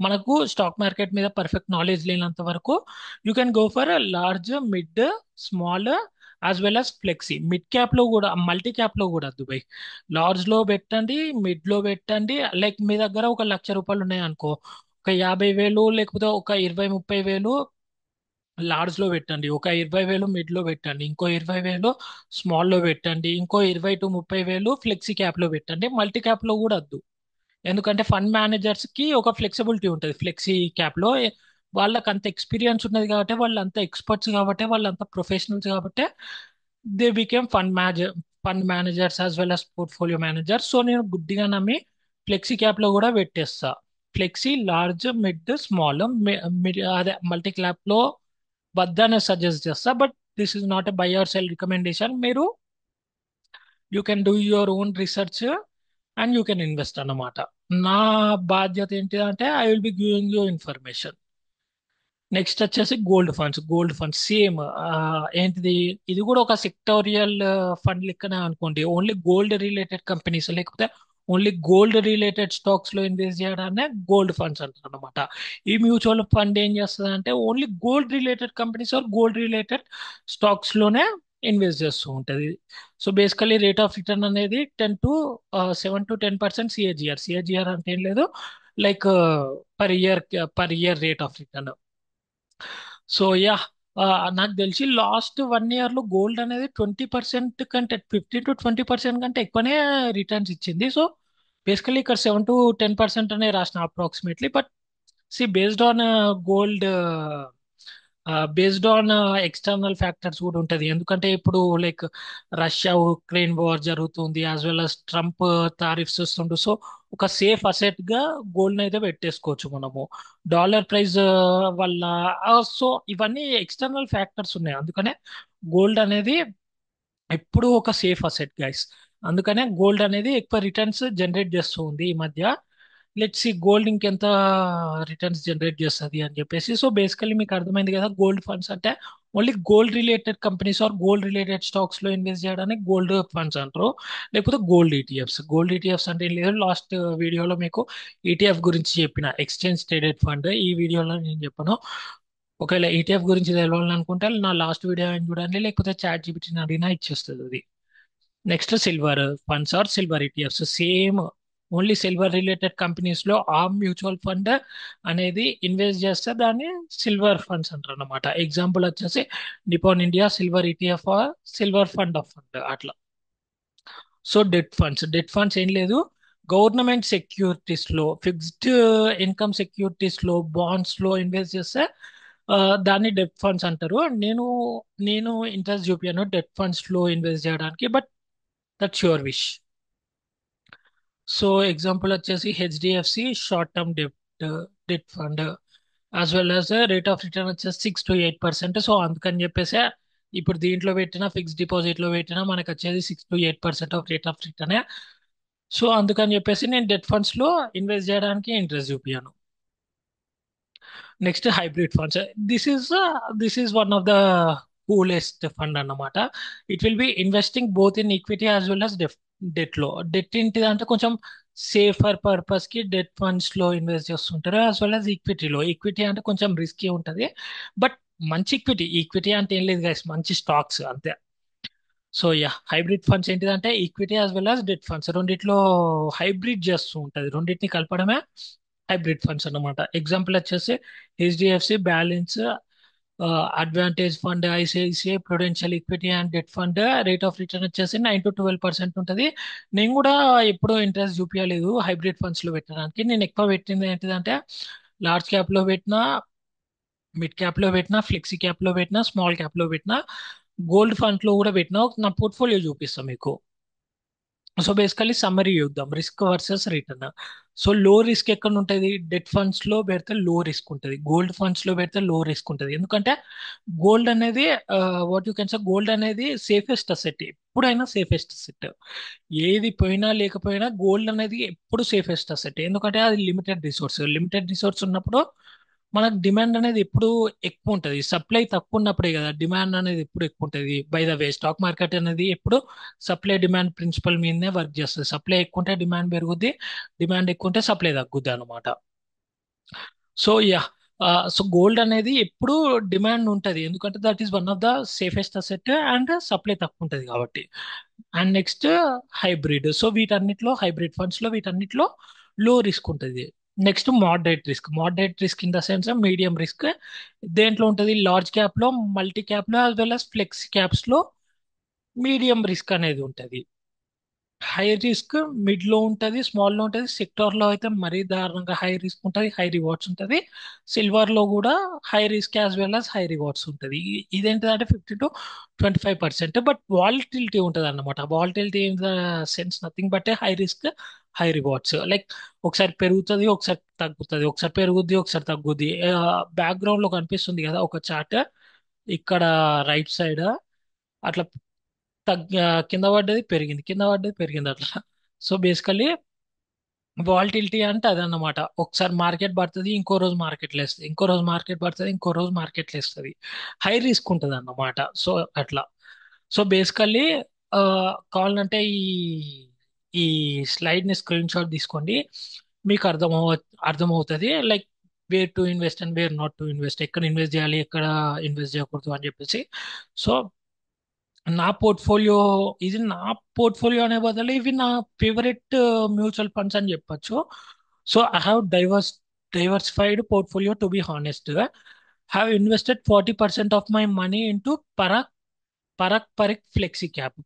మనకు స్టాక్ మార్కెట్ మీద పర్ఫెక్ట్ నాలెడ్జ్ లేనంత వరకు you can go for large, mid, small, as well as flexi. Mid cap లో కూడా, మల్టీ క్యాప్ లో కూడా దుబాయ్ లార్జ్ లో పెట్టండి, మిడ్ లో పెట్టండి. లైక్ మీ దగ్గర ఒక 1,00,000 రూపాయలు ఉన్నాయి అనుకో, ఒక 50,000 లేకపోతే ఒక 20-30 వేలు లార్జ్ లో పెట్టండి, ఒక 20,000 మిడ్ లో పెట్టండి, ఇంకో 20,000 స్మాల్ లో పెట్టండి, ఇంకో 20-30 వేలు ఫ్లెక్సీ క్యాప్ లో పెట్టండి. మల్టీ క్యాప్ లో కూడా వద్దు. ఎందుకంటే ఫండ్ మేనేజర్స్ కి ఒక ఫ్లెక్సిబిలిటీ ఉంటుంది ఫ్లెక్సీ క్యాప్ లో. వాళ్ళకి అంత ఎక్స్పీరియన్స్ ఉన్నది కాబట్టి, వాళ్ళు అంత ఎక్స్పర్ట్స్ కాబట్టి, వాళ్ళు అంత ప్రొఫెషనల్స్ కాబట్టి they became fund managers as well as portfolio managers. So నేను గుడ్డిగా నమ్మి ఫ్లెక్సీ క్యాప్ లో కూడా పెట్టేస్తా. ఫ్లెక్సీ, లార్జ్, మిడ్, స్మాల్, అదే మల్టీ క్యాప్ లో వద్దనే సజెస్ట్ చేస్తా. But this is not a buy or sell recommendation. మీరు you can do your own research and you can invest అన్నమాట. నా బాధ్యత ఏంటి అంటే I will be giving you information. Next వచ్చేసి gold funds. Gold funds same ఏంటిది, ఇది కూడా ఒక సెక్టోరియల్ ఫండ్ లెక్కనే అనుకోండి. ఓన్లీ గోల్డ్ రిలేటెడ్ కంపెనీస్, లేకపోతే ఓన్లీ గోల్డ్ రిలేటెడ్ స్టాక్స్ లో ఇన్వెస్ట్ చేయడాన్ని గోల్డ్ ఫండ్స్ అంటారు అనమాట. ఈ మ్యూచువల్ ఫండ్ ఏం చేస్తుంది అంటే only gold related companies or gold related stocks లోనే ఇన్వెస్ట్ చేస్తూ ఉంటది. So basically rate of return అనేది 7 to 10% సిఏజిఆర్. సిఏజిఆర్ అంటే ఏం లేదు, like per year rate of return. So yeah, నాకు తెలిసి లాస్ట్ 1 ఇయర్ లో గోల్డ్ అనేది 20% కంటే, 15 to 20% కంటే ఎక్కువనే రిటర్న్స్ ఇచ్చింది. సో బేసికలీ ఇక్కడ 7 to 10% అనే రాసిన approximately. But see based on gold, based on external factors కూడా ఉంటది. ఎందుకంటే ఇప్పుడు లైక్ రష్యా ఉక్రెయిన్ వార్ జరుగుతుంది, as well as Trump tariffs వస్తుండు. సో ఒక సేఫ్ అసెట్ గా గోల్డ్ అయితే పెట్టేసుకోవచ్చు మనము. డాలర్ ప్రైస్ వల్ల, సో ఇవన్నీ ఎక్స్టర్నల్ ఫ్యాక్టర్స్ ఉన్నాయి. అందుకనే గోల్డ్ అనేది ఎప్పుడు ఒక సేఫ్ అసెట్ గైస్. అందుకనే గోల్డ్ అనేది ఎక్కువ రిటర్న్స్ జనరేట్ చేస్తూ ఉంది ఈ మధ్య. లెట్స్ సి గోల్డ్ ఇంకెంత రిటర్న్స్ జనరేట్ చేస్తుంది అని చెప్పేసి. సో బేసికల్లీ మీకు అర్థమైంది కదా, గోల్డ్ ఫండ్స్ అంటే only gold related companies or gold related stocks లో ఇన్వెస్ట్ చేయడానికి గోల్డ్ ఫండ్స్ అంటారు. లేకపోతే గోల్డ్ ఈటీఎఫ్స్. గోల్డ్ ఈటీఎఫ్స్ అంటే ఏం లేదు, లాస్ట్ వీడియోలో మీకు ఈటీఎఫ్ గురించి చెప్పిన, ఎక్స్చేంజ్ ట్రేడెడ్ ఫండ్. ఈ వీడియోలో నేను చెప్పను. ఒకవేళ ఈటీఎఫ్ గురించి తెలవాలనుకుంటే నా లాస్ట్ వీడియో అని చూడండి, లేకపోతే చాట్ జీపీటీని అడిగినా ఇచ్చేస్తుంది అది. Next silver funds are silver ETFs. Same only silver related companies లో ఆ మ్యూచువల్ ఫండ్ అనేది ఇన్వెస్ట్ చేస్తే దాన్ని సిల్వర్ ఫండ్స్ అంటారు అనమాట. ఎగ్జాంపుల్ వచ్చేసి Nippon India silver ETF, silver fund of fund అట్లా. సో డెట్ ఫండ్స్ ఏం లేదు, గవర్నమెంట్ సెక్యూరిటీస్ లో, ఫిక్స్డ్ ఇన్కమ్ సెక్యూరిటీస్ లో, బాండ్స్ లో ఇన్వెస్ట్ చేస్తే ఆ, దాన్ని డెట్ ఫండ్స్ అంటారు. నేను ఇంట్రెస్ట్ చూపాను డెట్ ఫండ్స్ లో ఇన్వెస్ట్ చేయడానికి. But that's your wish. So example వచ్చేసి HDFC short term debt fund, as well as rate of return వచ్చేసి 6 to 8%. సో అందుకని చెప్పేసి ఇప్పుడు దీంట్లో పెట్టిన ఫిక్స్డ్ డిపాజిట్ లో పెట్టినా మనకు వచ్చేది 6 to 8% of rate of return. So అందుకని చెప్పేసి నేను డెట్ ఫండ్స్ లో ఇన్వెస్ట్ చేయడానికి ఇంట్రెస్ట్ చూపియాను. Next hybrid funds. This is one of the coolest fund అన్నమాట. It will be investing both in equity as well as debt లో. డెట్ ఏంటిది అంటే కొంచెం సేఫర్ పర్పస్ కి డెట్ ఫండ్స్ లో ఇన్వెస్ట్ చేస్తుంటారు, యాజ్ వెల్ as ఈక్విటీలో. ఈక్విటీ అంటే కొంచెం రిస్కీ ఉంటది, బట్ మంచి ఈక్విటీ. ఈక్విటీ అంటే ఏం లేదు గైస్, మంచి స్టాక్స్ అంతే. సో యా, హైబ్రిడ్ ఫండ్స్ ఏంటిదంటే equity as well as debt funds రెండిట్లో హైబ్రిడ్ చేస్తూ ఉంటది, రెండింటిని కలపడమే హైబ్రిడ్ ఫండ్స్ అన్నమాట. ఎగ్జాంపుల్ వచ్చేసి HDFC balance, advantage fund, ICICI Prudential equity and debt fund. Rate of return వచ్చేసి 9 to 12% ఉంటుంది. నేను కూడా ఎప్పుడూ ఇంట్రెస్ట్ చూపించలేదు హైబ్రిడ్ ఫండ్స్ లో పెట్టడానికి. నేను ఎక్కువ పెట్టింది ఏంటిదంటే లార్జ్ క్యాప్ లో పెట్టినా, మిడ్ క్యాప్ లో పెట్టినా, ఫ్లెక్సీ క్యాప్ లో పెట్టినా, స్మాల్ క్యాప్ లో పెట్టినా, గోల్డ్ ఫండ్ లో కూడా పెట్టినా. నా పోర్ట్ఫోలియో చూపిస్తాను మీకు. సో బేసికలీ సమ్మరీ చూద్దాం, రిస్క్ వర్సెస్ రిటర్న్. సో లో రిస్క్ ఎక్కడ ఉంటుంది, డెట్ ఫండ్స్ లో పెడితే లో రిస్క్ ఉంటుంది, గోల్డ్ ఫండ్స్ లో పెడితే లో రిస్క్ ఉంటుంది. ఎందుకంటే గోల్డ్ అనేది, what you can say, gold అనేది సేఫెస్ట్ అసెట్, ఎప్పుడైనా సేఫెస్ట్ అసెట్. ఏది పోయినా లేకపోయినా గోల్డ్ అనేది ఎప్పుడు సేఫెస్ట్ అసెట్. ఎందుకంటే అది లిమిటెడ్ రిసోర్స్ ఉన్నప్పుడు మనకు డిమాండ్ అనేది ఎప్పుడు ఎక్కువ ఉంటుంది, సప్లై తక్కువ ఉన్నప్పుడే కదా డిమాండ్ అనేది ఎప్పుడు ఎక్కువ ఉంటుంది. By the way stock market అనేది ఎప్పుడు సప్లై డిమాండ్ ప్రిన్సిపల్ మీదనే వర్క్ చేస్తుంది. సప్లై ఎక్కువ ఉంటే డిమాండ్ పెరుగుద్ది, డిమాండ్ ఎక్కువ ఉంటే సప్లై తగ్గుద్ది అనమాట. సో యా, సో గోల్డ్ అనేది ఎప్పుడు డిమాండ్ ఉంటుంది, ఎందుకంటే that is one of the safest asset and supply తక్కువ ఉంటుంది కాబట్టి. And next hybrid. సో వీటన్నిటిలో హైబ్రిడ్ ఫండ్స్ లో వీటన్నిటిలో లో రిస్క్ ఉంటుంది. Next moderate risk in the sense medium risk దేంట్లో ఉంటుంది, లార్జ్ క్యాప్ లో, మల్టీ క్యాప్ లో, as well as flex caps లో మీడియం రిస్క్ అనేది ఉంటుంది. హై రిస్క్ మిడ్ లో ఉంటుంది, స్మాల్ లో ఉంటుంది. సెక్టార్ లో అయితే మరీ దారుణంగా హై రిస్క్ ఉంటుంది, హై రివార్డ్స్ ఉంటుంది. సిల్వర్ లో కూడా high risk as well as high rewards ఉంటుంది. ఇదేంటంటే 50 to 25%, బట్ వాలిటిలిటీ ఉంటుంది అన్నమాట. Volatility in the sense nothing but high risk high rewards. Like ఒకసారి పెరుగుతుంది, ఒకసారి తగ్గుతుంది, ఒకసారి పెరుగుద్ది, ఒకసారి తగ్గుద్ది. బ్యాక్గ్రౌండ్ లో కనిపిస్తుంది కదా ఒక చార్ట్, ఇక్కడ రైట్ సైడ్ అట్లా కింద పడ్డది పెరిగింది, కింద పడ్డది పెరిగింది అట్లా. సో బేసికలీ వాలిటిలిటీ అంటే అదన్నమాట. ఒకసారి మార్కెట్ పడుతుంది, ఇంకో రోజు మార్కెట్ లేస్తుంది, ఇంకో రోజు మార్కెట్ పడుతుంది, ఇంకో రోజు మార్కెట్ లేస్తుంది. హై రిస్క్ ఉంటుంది అన్నమాట. సో అట్లా. సో బేసికల్లీ కావాలంటే ఈ స్లైడ్ ని స్క్రీన్ షాట్ తీసుకోండి, మీకు అర్థమవుతుంది like where to invest and where not to invest, ఎక్కడ ఇన్వెస్ట్ చేయాలి, ఎక్కడ ఇన్వెస్ట్ చేయకూడదు అని చెప్పేసి. సో నా పోర్ట్ఫోలియో నా పోర్ట్ఫోలియో అనే బదులు ఇవి నా ఫేవరెట్ మ్యూచువల్ ఫండ్స్ అని చెప్పొచ్చు. So I have diversified portfolio to be honest. Have invested 40% of my money into Parag flexi cap.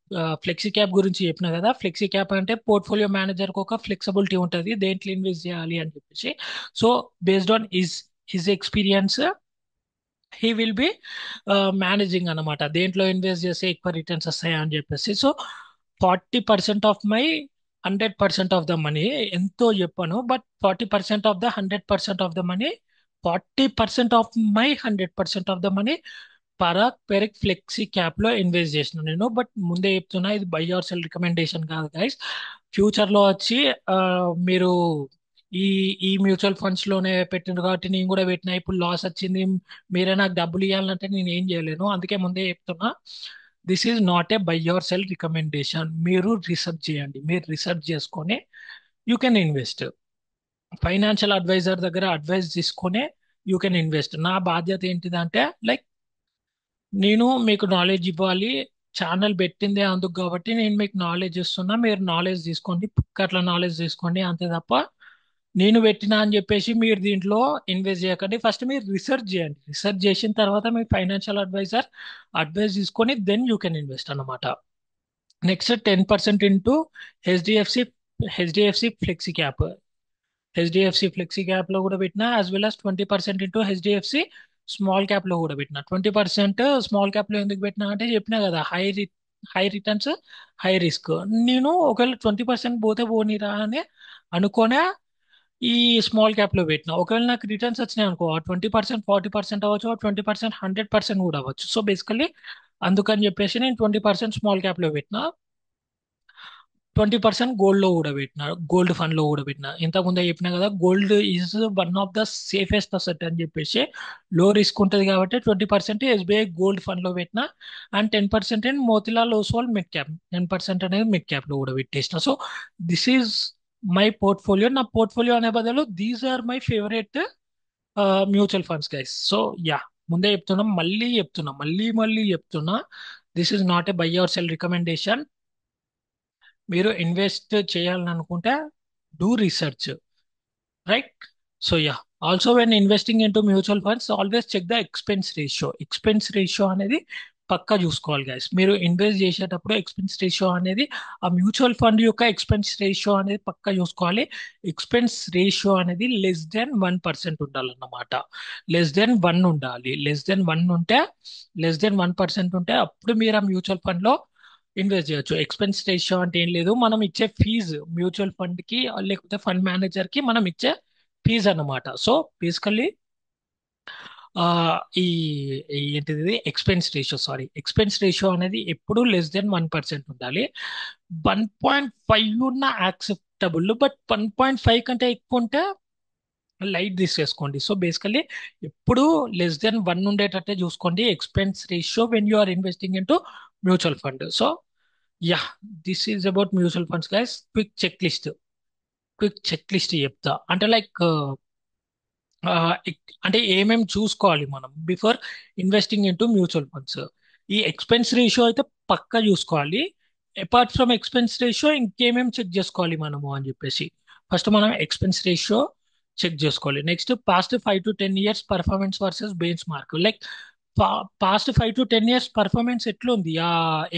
Flexi cap గురించి చెప్పిన కదా, ఫ్లెక్సీ క్యాప్ అంటే పోర్ట్ఫోలియో మేనేజర్ కు ఒక ఫ్లెక్సిబిలిటీ ఉంటుంది దేంట్లో ఇన్వెస్ట్ చేయాలి అని చెప్పేసి. So based on his experience he will be managing అనమాట, దేంట్లో ఇన్వెస్ట్ చేస్తే ఎక్కువ రిటర్న్స్ వస్తాయి అని చెప్పేసి. So 40% of my 100% of the money, ఎంతో చెప్పాను but 40% of the 100% of the money, 40% of my 100% of the money Parag Parikh flexi cap లో ఇన్వెస్ట్ చేసిన నేను. బట్ ముందే చెప్తున్నా, ఇది బై ఆర్ సెల్ రికమెండేషన్ కాదు గైస్. ఫ్యూచర్ లో వచ్చి ఆ, మీరు ఈ ఈ మ్యూచువల్ ఫండ్స్ లోనే పెట్టిండ్రు కాబట్టి నేను కూడా పెట్టినా, ఇప్పుడు లాస్ వచ్చింది, మీరే నాకు డబ్బులు ఇవ్వాలంటే నేను ఏం చేయలేను. అందుకే ముందే చెప్తున్నా, this is not a buy your sell recommendation. మీరు రీసెర్చ్ చేయండి, మీరు రీసెర్చ్ చేసుకొని you can invest. Financial advisor దగ్గర అడ్వైస్ తీసుకొని యూ కెన్ ఇన్వెస్ట్. నా బాధ్యత ఏంటిదంటే లైక్ నేను మీకు నాలెడ్జ్ ఇవ్వాలి, ఛానల్ పెట్టిందే అందుకు కాబట్టి నేను మీకు నాలెడ్జ్ ఇస్తున్నా, మీరు నాలెడ్జ్ తీసుకోండి, అట్లా నాలెడ్జ్ తీసుకోండి అంతే తప్ప నేను పెట్టినా అని చెప్పేసి మీరు దీంట్లో ఇన్వెస్ట్ చేయకండి. ఫస్ట్ మీరు రీసెర్చ్ చేయండి, రీసెర్చ్ చేసిన తర్వాత మీ ఫైనాన్షియల్ అడ్వైజర్ అడ్వైస్ తీసుకొని దెన్ యూ కెన్ ఇన్వెస్ట్ అన్నమాట. Next 10% into HDFC HDFC flexi cap. HDFC flexi cap లో కూడా పెట్టిన, as well as 20% into HDFC small cap లో కూడా పెట్టిన. 20% స్మాల్ క్యాప్ లో ఎందుకు పెట్టినా అంటే చెప్పినా కదా, హై రిటర్న్స్ హై రిస్క్. నేను ఒకవేళ 20% పోతే పోనీరా అని అనుకోనే ఈ స్మాల్ క్యాప్ లో పెట్టిన. ఒకవేళ నాకు రిటర్న్స్ వచ్చినాయి అనుకో, 20% 40% అవ్వచ్చు, 20% 100% కూడా అవ్వచ్చు. సో బేసికలీ అందుకని చెప్పేసి నేను 20% స్మాల్ క్యాప్ లో పెట్టిన, 20% గోల్డ్ లో కూడా పెట్టిన, గోల్డ్ ఫండ్ లో కూడా పెట్టిన. ఇంతకుముందే చెప్పినా కదా, gold is one of the safest asset అని చెప్పేసి. లో రిస్క్ ఉంటుంది కాబట్టి 20% ఎస్బీఐ గోల్డ్ ఫండ్ లో పెట్టిన, and 10% in Motilal Oswal mid cap. 10% అనేది మిడ్ క్యాప్ లో కూడా పెట్టేసిన. So this is my portfolio. నా పోర్ట్ఫోలియో అనే బదులు these are my favourite mutual funds guys. So yeah, ముందే చెప్తున్నా, మళ్ళీ చెప్తున్నా, మళ్ళీ చెప్తున్నా, this is not a buy or sell recommendation. మీరు ఇన్వెస్ట్ చేయాలని అనుకుంటే do research, right? So yeah, also when investing into mutual funds always check the expense ratio అనేది పక్కా చూసుకోవాలి గైస్. మీరు ఇన్వెస్ట్ చేసేటప్పుడు ఎక్స్పెన్స్ రేషియో అనేది, ఆ మ్యూచువల్ ఫండ్ యొక్క ఎక్స్పెన్స్ రేషియో అనేది పక్కా చూసుకోవాలి. ఎక్స్పెన్స్ రేషియో అనేది less than 1% ఉండాలన్నమాట. less than 1 ఉండాలి. less than 1% ఉంటే అప్పుడు మీరు ఆ మ్యూచువల్ ఫండ్ లో ఇన్వెస్ట్ చేయొచ్చు. ఎక్స్పెన్స్ రేషియో అంటే ఏం లేదు, మనం ఇచ్చే ఫీజు మ్యూచువల్ ఫండ్ కి లేకపోతే ఫండ్ మేనేజర్ కి మనం ఇచ్చే ఫీజు అన్నమాట. సో బేసికల్లీ ఆ ఈ ఏంటిది ఎక్స్పెన్స్ రేషియో అనేది ఎప్పుడు less than 1% ఉండాలి. 1.5 ఉన్న యాక్సెప్టబుల్, బట్ 1.5 కంటే ఎక్కువ ఉంటే లైట్ తీసేసుకోండి. సో బేసికలీ ఎప్పుడు లెస్ దెన్ 1 ఉండేటట్టే చూసుకోండి expense ratio when you are investing in to mutual fund. So yeah, this is about mutual funds guys. Quick check list చెప్తా. అంటే లైక్ అంటే ఏమేమి చూసుకోవాలి మనం before investing in to mutual funds. ఈ ఎక్స్పెన్స్ రేషియో అయితే పక్కా చూసుకోవాలి. అపార్ట్ ఫ్రమ్ ఎక్స్పెన్స్ రేషియో ఇంకేమేమి చెక్ చేసుకోవాలి మనము అని చెప్పేసి, ఫస్ట్ మనం ఎక్స్పెన్స్ రేషియో చెక్ చేసుకోవాలి. Next past 5 to 10 years performance versus bench mark. Like past 5 to 10 years performance ఎట్లుంది ఆ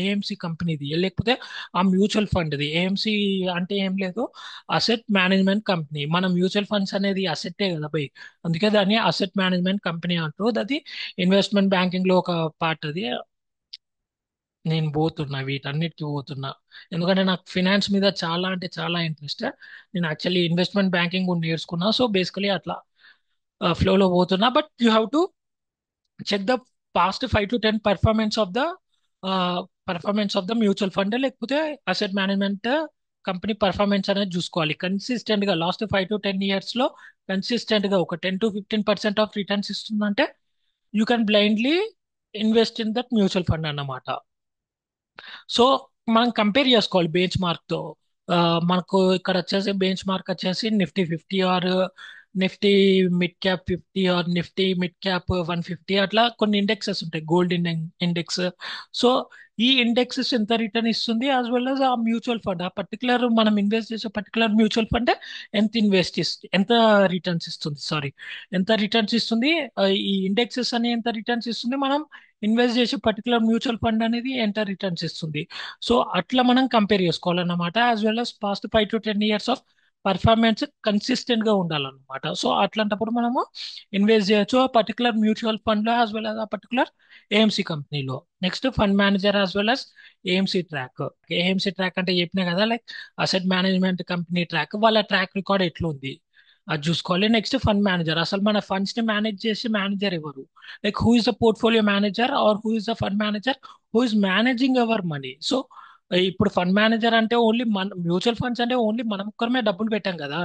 ఏఎంసి కంపెనీది లేకపోతే ఆ మ్యూచువల్ ఫండ్ది. ఏఎంసి అంటే ఏం లేదు, అసెట్ మేనేజ్మెంట్ కంపెనీ. మన మ్యూచువల్ ఫండ్స్ అనేది అసెట్టే కదా బై, అందుకే దాన్ని అసెట్ మేనేజ్మెంట్ కంపెనీ అంటారు. అది ఇన్వెస్ట్మెంట్ బ్యాంకింగ్ లో ఒక పార్ట్ అది. నేను పోతున్నా వీటన్నిటికీ పోతున్నా, ఎందుకంటే నాకు ఫినాన్స్ మీద చాలా అంటే చాలా ఇంట్రెస్ట్. నేను యాక్చువల్లీ ఇన్వెస్ట్మెంట్ బ్యాంకింగ్ కూడా నేర్చుకున్నా. సో బేసికలీ అట్లా ఫ్లోలో పోతున్నా. But you have to check the past 5 to 10 performance of the mutual fund లేకపోతే అసెట్ మేనేజ్మెంట్ కంపెనీ పర్ఫార్మెన్స్ అనేది చూసుకోవాలి. కన్సిస్టెంట్ గా లాస్ట్ 5 to 10 years లో కన్సిస్టెంట్ గా ఒక 10 to 15% ఆఫ్ రిటర్న్స్ ఇస్తుందంటే you can blindly invest in that mutual fund అన్నమాట. సో మనం కంపేర్ చేసుకోవాలి బెంచ్ మార్క్ తో. ఆ, మనకు ఇక్కడ వచ్చేసి బెంచ్ మార్క్ వచ్చేసి Nifty 50 or Nifty mid cap 50 or Nifty mid cap 150, అట్లా కొన్ని ఇండెక్సెస్ ఉంటాయి. Gold index. సో ఈ ఇండెక్సెస్ ఎంత రిటర్న్ ఇస్తుంది యాజ్ వెల్ as ఆ మ్యూచువల్ ఫండ్, ఆ పర్టికులర్ మనం ఇన్వెస్ట్ చేసే పర్టికులర్ మ్యూచువల్ ఫండ్ ఎంత రిటర్న్స్ ఇస్తుంది, సారీ, ఎంత రిటర్న్స్ ఇస్తుంది. ఈ ఇండెక్సెస్ అని ఎంత రిటర్న్స్ ఇస్తుంది, మనం ఇన్వెస్ట్ చేసే పర్టికులర్ మ్యూచువల్ ఫండ్ అనేది ఎంత రిటర్న్స్ ఇస్తుంది. సో అట్లా మనం కంపేర్ చేసుకోవాలన్నమాట. As well as past 5 to 10 years of performance consistent గా ఉండాలన్నమాట. సో అట్లాంటప్పుడు మనము ఇన్వెస్ట్ చేయొచ్చు ఆ పర్టికులర్ మ్యూచువల్ ఫండ్ లో యాజ్ వెల్ as ఆ పర్టికులర్ ఏఎంసీ కంపెనీలో. Next fund manager as well as AMC track. AMC track అంటే చెప్పినా కదా, like asset management company track, వాళ్ళ ట్రాక్ రికార్డ్ ఎట్లుంది అది చూసుకోవాలి. నెక్స్ట్ ఫండ్ మేనేజర్, అసలు మన ఫండ్స్ ని మేనేజ్ చేసే మేనేజర్ ఎవరు, like who is the portfolio manager or who is the fund manager who is managing our money. So ఇప్పుడు ఫండ్ మేనేజర్ అంటే ఓన్లీ మన మ్యూచువల్ ఫండ్స్ అంటే ఓన్లీ మనం ఒక్కరమే డబ్బులు పెట్టాం కదా.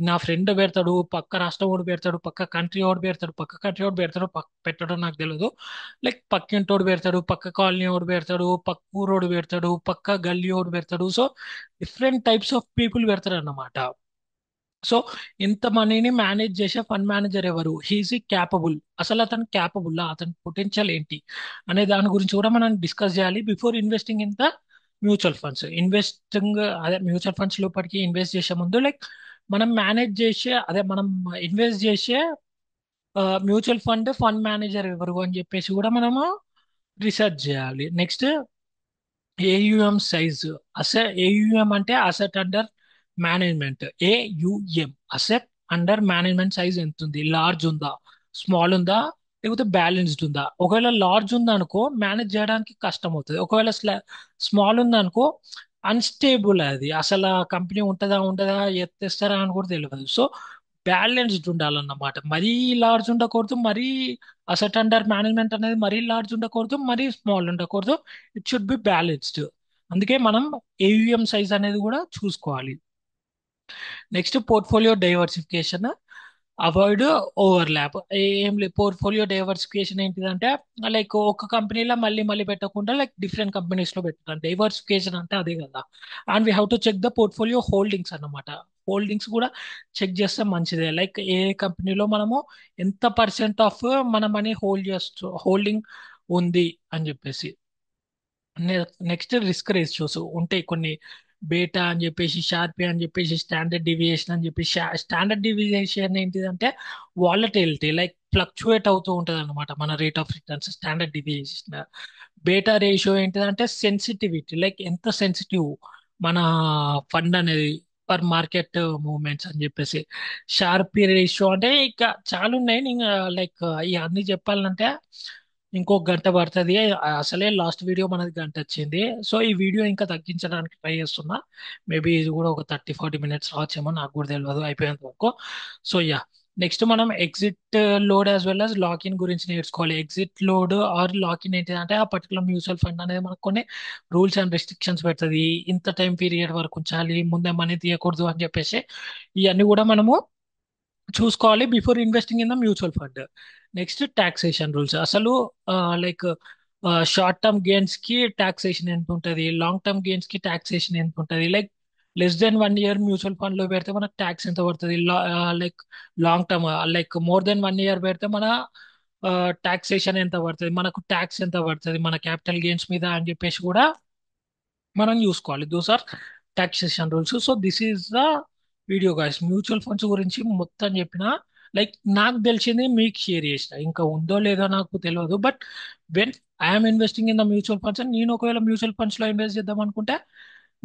నా ఫ్రెండ్ పెడతాడు, పక్క రాష్ట్రం వాడు పెడతాడు, పక్క కంట్రీ వాడు పెడతాడు, పక్క కంట్రీ వాడు పెడతాడు, పెట్టడం నాకు తెలియదు. లైక్ పక్కింటోడు పెడతాడు, పక్క కాలనీ వాడు పెడతాడు, పక్క ఊరోడు పెడతాడు, పక్క గల్లీ వాడు పెడతాడు. So different types of people పెడతారు అన్నమాట. సో ఇంత మనీని మేనేజ్ చేసే ఫండ్ మేనేజర్ ఎవరు, హీజీ క్యాపబుల్, అసలు అతను క్యాపబుల్, అతని పొటెన్షియల్ ఏంటి అనే దాని గురించి కూడా మనం డిస్కస్ చేయాలి before investing in the mutual funds. Investing అదే మ్యూచువల్ ఫండ్స్ లోపలికి ఇన్వెస్ట్ చేసే ముందు లైక్ మనం మేనేజ్ చేసే అదే మనం ఇన్వెస్ట్ చేసే మ్యూచువల్ ఫండ్ మేనేజర్ ఎవరు అని చెప్పేసి కూడా మనము రీసెర్చ్ చేయాలి. Next AUM size. ఏయుఎం అంటే asset under management. AUM asset under management size ఎంత ఉంది, లార్జ్ ఉందా, స్మాల్ ఉందా, లేకపోతే బ్యాలెన్స్డ్ ఉందా. ఒకవేళ లార్జ్ ఉందనుకో మేనేజ్ చేయడానికి కష్టం అవుతుంది. ఒకవేళ స్మాల్ ఉందనుకో అన్స్టేబుల్, అది అసలు ఆ కంపెనీ ఉంటుందా ఉండదా ఎత్తేస్తారా అని కూడా తెలియదు. సో బ్యాలెన్స్డ్ ఉండాలన్నమాట. మరీ లార్జ్ ఉండకూడదు, మరీ అసెట్ అండర్ మేనేజ్మెంట్ అనేది మరీ లార్జ్ ఉండకూడదు, మరీ స్మాల్ ఉండకూడదు. It should be balanced. అందుకే మనం ఏయుఎం సైజ్ అనేది కూడా చూసుకోవాలి. Next portfolio diversification, avoid overlap. ఏం లేదు, పోర్ట్ఫోలియో డైవర్సిఫికేషన్ ఏంటిదంటే లైక్ ఒక కంపెనీలో మళ్ళీ మళ్ళీ పెట్టకుండా లైక్ డిఫరెంట్ కంపెనీస్ లో పెట్టడం. డైవర్సిఫికేషన్ అంటే అదే కదా. And we have to check the portfolio holdings అన్నమాట. హోల్డింగ్స్ కూడా చెక్ చేస్తే మంచిదే. లైక్ ఏ కంపెనీలో మనము ఎంత పర్సెంట్ ఆఫ్ మన మనీ హోల్డింగ్ ఉంది అని చెప్పేసి. నెక్స్ట్ రిస్క్ రేషియోస్ ఉంటాయి కొన్ని, బేటా అని చెప్పేసి, షార్పీ అని చెప్పేసి, స్టాండర్డ్ డివియేషన్ అని చెప్పేసి. స్టాండర్డ్ డివియేషన్ ఏంటిదంటే వాలటిలిటీ, లైక్ ఫ్లక్చువేట్ అవుతూ ఉంటుంది అనమాట మన rate of returns, standard deviation. Beta ratio ఏంటిదంటే సెన్సిటివిటీ, లైక్ ఎంత సెన్సిటివ్ మన ఫండ్ అనేది పర్ మార్కెట్ మూవ్మెంట్స్ అని చెప్పేసి. షార్పీ రేషియో అంటే ఇక చాలా ఉన్నాయి. నేను లైక్ ఇవన్నీ చెప్పాలంటే ఇంకో గంట పడుతుంది. అసలే లాస్ట్ వీడియో మనది గంట వచ్చింది. సో ఈ వీడియో ఇంకా తగ్గించడానికి ట్రై చేస్తున్నా. మేబీ ఇది కూడా ఒక 30-40 minutes రావచ్చేమో, నాకు కూడా తెలియదు అయిపోయేంత వరకు. సో యా, నెక్స్ట్ మనం exit load as well as lock-in గురించి నేర్చుకోవాలి. ఎగ్జిట్ లోడ్ ఆర్ లాకిన్ ఏంటిదంటే ఆ పర్టికులర్ మ్యూచువల్ ఫండ్ అనేది మనకు కొన్ని రూల్స్ అండ్ రెస్ట్రిక్షన్స్ పెడుతుంది. ఇంత టైం పీరియడ్ వరకు ఉంచాలి, ముందే మనీ తీయకూడదు అని చెప్పేసి. ఇవన్నీ కూడా మనము చూసుకోవాలి before investing in the mutual fund. Next taxation rules. అసలు లైక్ షార్ట్ టర్మ్ గెయిన్స్ కి టాక్సేషన్ ఎంత ఉంటుంది, లాంగ్ టర్మ్ గెయిన్స్ కి టాక్సేషన్ ఎంత ఉంటుంది, like less than 1 year mutual fund లో పెడితే మనకు ట్యాక్స్ ఎంత పడుతుంది, like long term like more than 1 year పెడితే మన టాక్సేషన్ ఎంత పడుతుంది, మనకు ట్యాక్స్ ఎంత పడుతుంది మన క్యాపిటల్ గెయిన్స్ మీద అని చెప్పేసి కూడా మనం చూసుకోవాలి. Those are taxation rules. So this is the video guys. Mutual funds గురించి మొత్తం చెప్పిన, లైక్ నాకు తెలిసింది మీకు షేర్ చేసిన, ఇంకా ఉందో లేదో నాకు తెలియదు. But when I'm investing in the mutual funds, నేను ఒకవేళ మ్యూచువల్ ఫండ్స్ లో ఇన్వెస్ట్ చేద్దాం అనుకుంటే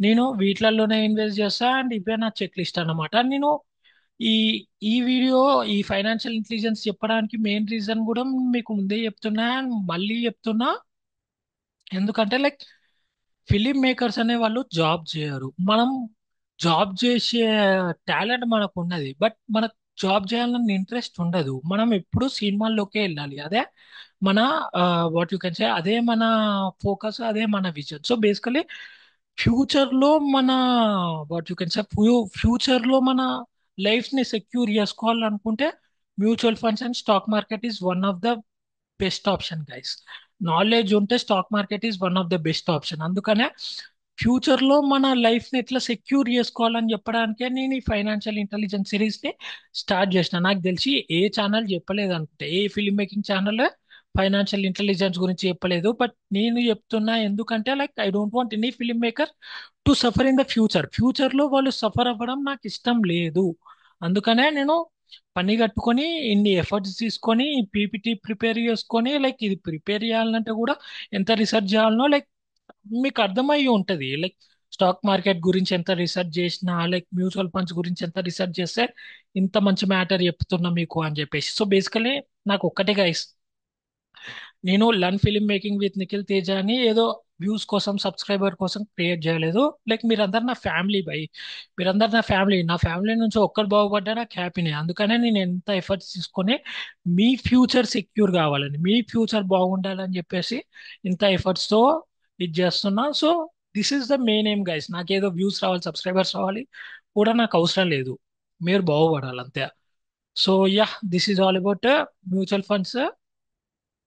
నేను వీటిలలోనే ఇన్వెస్ట్ చేస్తా. అండ్ ఇవే నా చెక్ లిస్ట్ అన్నమాట. నేను ఈ ఈ వీడియో, ఈ ఫైనాన్షియల్ ఇంటెలిజెన్స్ చెప్పడానికి మెయిన్ రీజన్ కూడా మీకు ముందే చెప్తున్నా and మళ్ళీ చెప్తున్నా. ఎందుకంటే లైక్ ఫిలిం మేకర్స్ అనే వాళ్ళు జాబ్ చేయరు. మనం జాబ్ చేసే టాలెంట్ మనకు ఉన్నది, బట్ మనకు జాబ్ చేయాలన్న ఇంట్రెస్ట్ ఉండదు. మనం ఎప్పుడు సినిమాల్లోకే వెళ్ళాలి. అదే మన వాట్ యు కెన్ సే, అదే మన ఫోకస్, అదే మన విజన్. సో బేసికలీ ఫ్యూచర్ లో మన what you can say, future లో మన లైఫ్ ని సెక్యూర్ చేసుకోవాలనుకుంటే mutual funds and stock market is one of the best option guys. Knowledge ఉంటే stock market is one of the best option. అందుకనే ఫ్యూచర్ లో మన లైఫ్ ని ఎట్లా సెక్యూర్ చేసుకోవాలని చెప్పడానికే నేను ఈ ఫైనాన్షియల్ ఇంటెలిజెన్స్ సిరీస్ ని స్టార్ట్ చేసిన. నాకు తెలిసి ఏ ఛానల్ చెప్పలేదు అనుకుంటే, ఏ film making channel financial intelligence గురించి చెప్పలేదు. బట్ నేను చెప్తున్నా ఎందుకంటే like I don't want any film maker to suffer in the future. Future లో వాళ్ళు సఫర్ అవ్వడం నాకు ఇష్టం లేదు. అందుకనే నేను పని కట్టుకొని ఇన్ని ఎఫర్ట్స్ తీసుకొని పీపీటీ ప్రిపేర్ చేసుకొని, లైక్ ఇది ప్రిపేర్ చేయాలంటే కూడా ఎంత రీసెర్చ్ చేయాలనో లైక్ మీకు అర్థమయ్యి ఉంటది. లైక్ స్టాక్ మార్కెట్ గురించి ఎంత రీసెర్చ్ చేసినా, లైక్ మ్యూచువల్ ఫండ్స్ గురించి ఎంత రీసెర్చ్ చేస్తే ఇంత మంచి మ్యాటర్ చెప్తున్నా మీకు అని చెప్పేసి. సో బేసికలీ నాకు ఒక్కటే గైస్, నేను learn film making with Nikhil Teja అని ఏదో వ్యూస్ కోసం, సబ్స్క్రైబర్ కోసం క్రియేట్ చేయలేదు. లైక్ మీరందరు నా ఫ్యామిలీ బై, మీరందరు నా ఫ్యామిలీ. నా ఫ్యామిలీ నుంచి ఒక్కరు బాగుపడ్డా నాకు హ్యాపీనే. అందుకనే నేను ఎంత ఎఫర్ట్స్ తీసుకొని మీ ఫ్యూచర్ సెక్యూర్ కావాలని, మీ ఫ్యూచర్ బాగుండాలని చెప్పేసి ఇంత ఎఫర్ట్స్ తో ఇది చేస్తున్నా. So this is the main aim guys. నాకేదో వ్యూస్ రావాలి, సబ్స్క్రైబర్స్ రావాలి కూడా నాకు అవసరం లేదు, మీరు బాగుపడాలి అంతే. So yeah, this is all about mutual funds.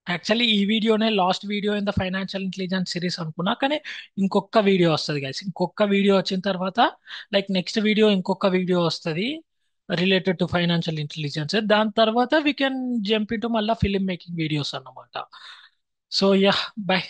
Actually ఈ వీడియోనే last video in the financial intelligence series అనుకున్నా, కానీ ఇంకొక వీడియో వస్తుంది గైస్. ఇంకొక వీడియో వచ్చిన తర్వాత లైక్ నెక్స్ట్ వీడియో ఇంకొక వీడియో వస్తుంది రిలేటెడ్ టు ఫైనాన్షియల్ ఇంటెలిజెన్స్. దాని తర్వాత we can jump in to మళ్ళీ ఫిల్మ్ మేకింగ్ వీడియోస్ అన్నమాట. So yeah, by.